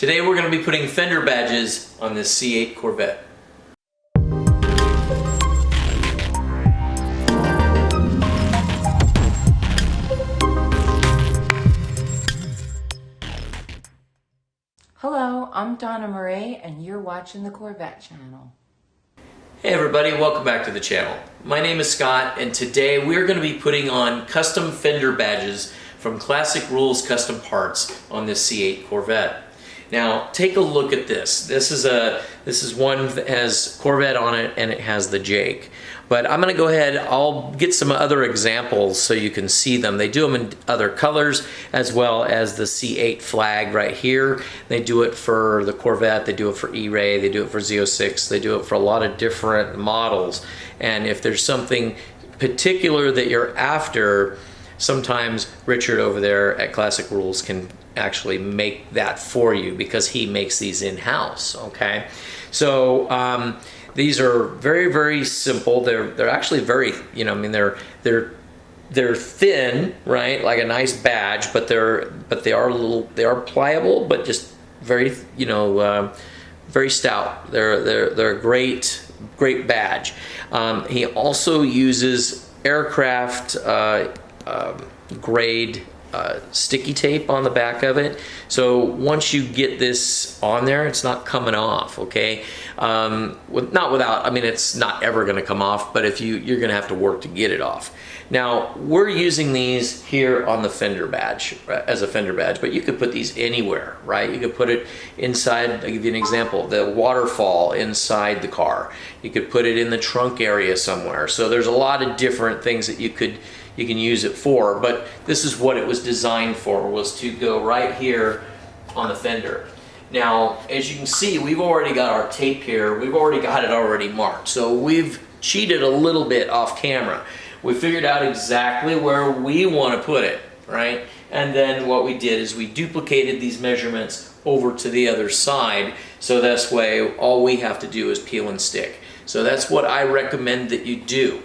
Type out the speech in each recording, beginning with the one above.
Today we're going to be putting fender badges on this C8 Corvette. Hello, I'm Donna Marie and you're watching the Corvette channel. Hey everybody, welcome back to the channel. My name is Scott and today we're going to be putting on custom fender badges from Classic Rules Custom Parts on this C8 Corvette. Now take a look at this. This is one that has Corvette on it and it has the Jake. But I'm going to go ahead, I'll get some other examples so you can see them. They do them in other colors as well as the C8 flag right here. They do it for the Corvette, they do it for E-Ray, they do it for Z06, they do it for a lot of different models. And if there's something particular that you're after, sometimes Richard over there at Classic Rules can actually make that for you because he makes these in-house, okay? So these are very, very simple. They're actually very, you know, I mean they're thin, right? Like a nice badge, but they are pliable, but just very, you know, very stout. They're a great badge. He also uses aircraft grade sticky tape on the back of it, so once you get this on there, it's not coming off, okay? Not without, I mean, it's not ever going to come off, but if you're going to have to work to get it off. Now we're using these here on the fender badge as a fender badge, but you could put these anywhere, right? You could put it inside. I'll give you an example: the waterfall inside the car. You could put it in the trunk area somewhere. So there's a lot of different things that you can use it for, but this is what it was designed for, was to go right here on the fender. Now, as you can see, we've already got our tape here. We've already got it already marked. So we've cheated a little bit off camera. We figured out exactly where we want to put it, right? And then what we did is we duplicated these measurements over to the other side, so this way all we have to do is peel and stick. So that's what I recommend that you do.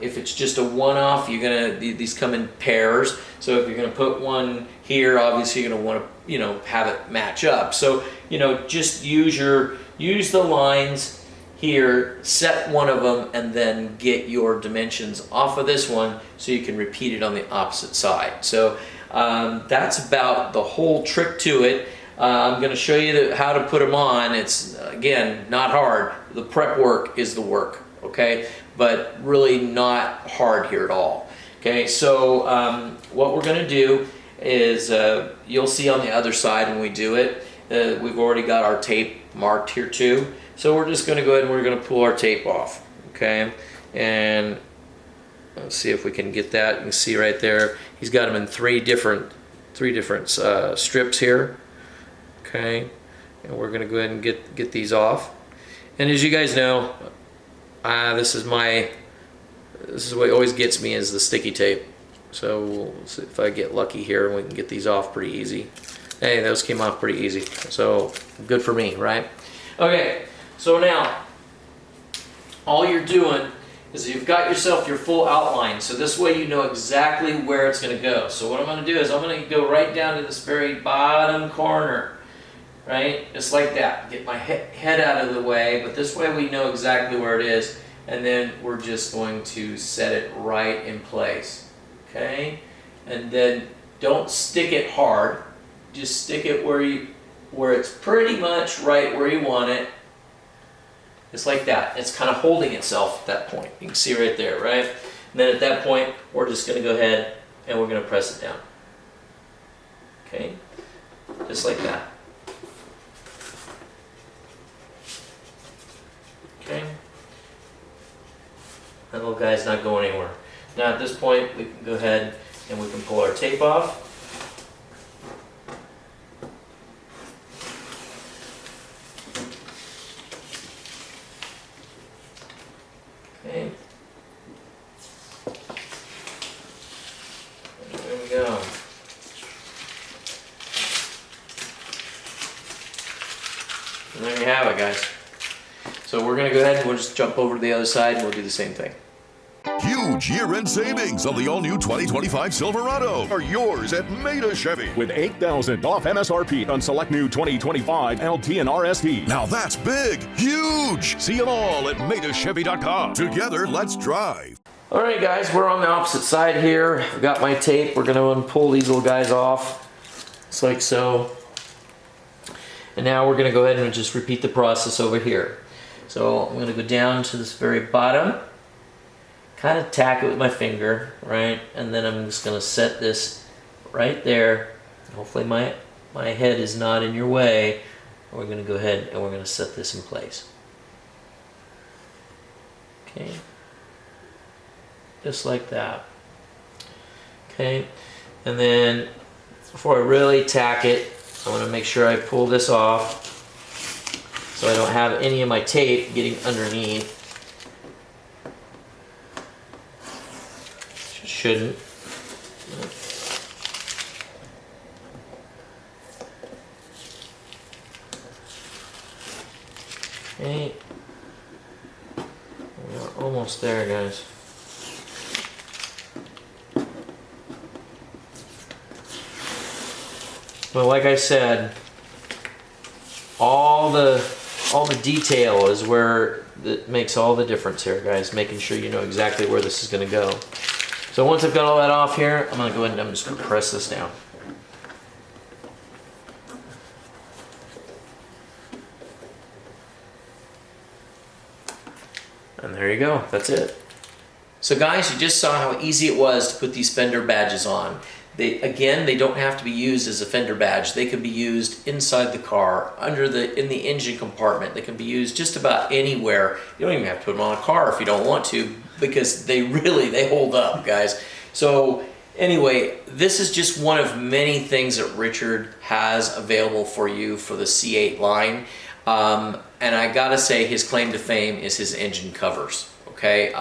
If it's just a one-off, these come in pairs. So if you're gonna put one here, obviously you're gonna want to, you know, have it match up. So, you know, just use the lines here, set one of them, and then get your dimensions off of this one so you can repeat it on the opposite side. So that's about the whole trick to it. I'm going to show you how to put them on. It's, again, not hard. The prep work is the work, okay? But really not hard here at all. Okay, so what we're going to do is, you'll see on the other side when we do it, we've already got our tape marked here too. So we're just going to go ahead and we're going to pull our tape off, okay? And let's see if we can get that. You can see right there, he's got them in three different strips here. Okay, and we're going to go ahead and get these off. And as you guys know, this is what always gets me, is the sticky tape. So we'll see if I get lucky here and we can get these off pretty easy. Hey, those came off pretty easy, so good for me, right? Okay, so now all you're doing is you've got yourself your full outline, so this way you know exactly where it's going to go. So what I'm going to do is I'm going to go right down to this very bottom corner. Right, just like that. Get my head out of the way, but this way we know exactly where it is, and then we're just going to set it right in place. Okay, and then don't stick it hard. Just stick it where it's pretty much right where you want it. Just like that. It's kind of holding itself at that point. You can see right there, right? And then at that point, we're just going to go ahead and we're going to press it down. Okay, just like that. Okay, that little guy's not going anywhere. Now at this point, we can go ahead and we can pull our tape off. Okay. There we go. And there you have it, guys. So we're going to go ahead and we'll just jump over to the other side and we'll do the same thing. Huge year-end savings on the all-new 2025 Silverado are yours at Maida Chevy. With $8,000 off MSRP on select new 2025 LT and RST. Now that's big, huge. See them all at MaidaChevy.com. Together, let's drive. All right, guys, we're on the opposite side here. I've got my tape. We're going to pull these little guys off, just like so. And now we're going to go ahead and just repeat the process over here. So I'm going to go down to this very bottom, kind of tack it with my finger, right? And then I'm just going to set this right there. Hopefully my head is not in your way. We're going to go ahead and we're going to set this in place. Okay. Just like that. Okay. And then before I really tack it, I want to make sure I pull this off so I don't have any of my tape getting underneath. Shouldn't. Okay. We're almost there, guys. But like I said, all the detail is where it makes all the difference here, guys. Making sure you know exactly where this is going to go. So once I've got all that off here, I'm going to go ahead and I'm just going to press this down. And there you go. That's it. So guys, you just saw how easy it was to put these fender badges on. Again, they don't have to be used as a fender badge. They can be used inside the car, in the engine compartment. They can be used just about anywhere. You don't even have to put them on a car if you don't want to, because they hold up, guys. So anyway, this is just one of many things that Richard has available for you for the C8 line. And I gotta say, his claim to fame is his engine covers, okay?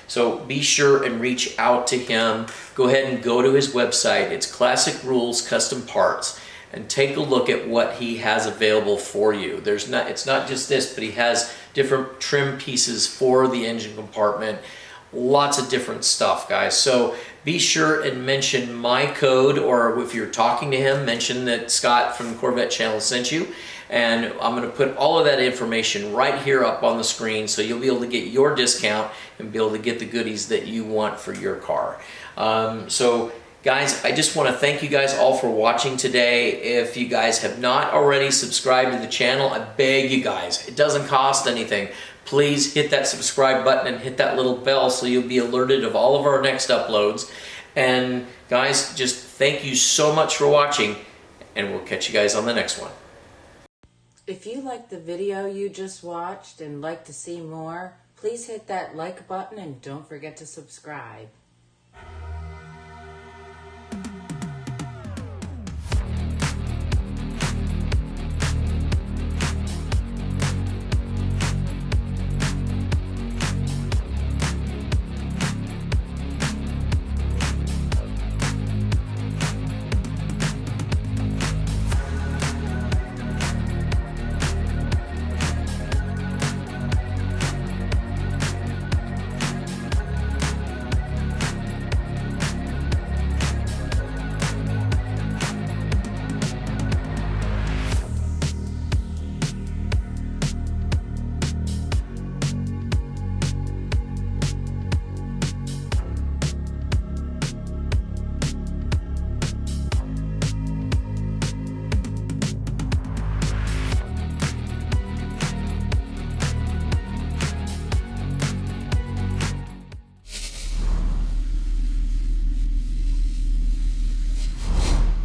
So be sure and reach out to him. Go ahead and go to his website. It's Classic Rules Custom Parts, and take a look at what he has available for you. It's not just this, but he has different trim pieces for the engine compartment. Lots of different stuff, guys. So be sure and mention my code, or if you're talking to him, mention that Scott from the Corvette channel sent you. And I'm going to put all of that information right here up on the screen, so you'll be able to get your discount and be able to get the goodies that you want for your car. So guys, I just want to thank you guys all for watching today. If you guys have not already subscribed to the channel, I beg you guys, it doesn't cost anything. Please hit that subscribe button and hit that little bell so you'll be alerted of all of our next uploads. And guys, just thank you so much for watching, and we'll catch you guys on the next one. If you liked the video you just watched and like to see more, please hit that like button and don't forget to subscribe.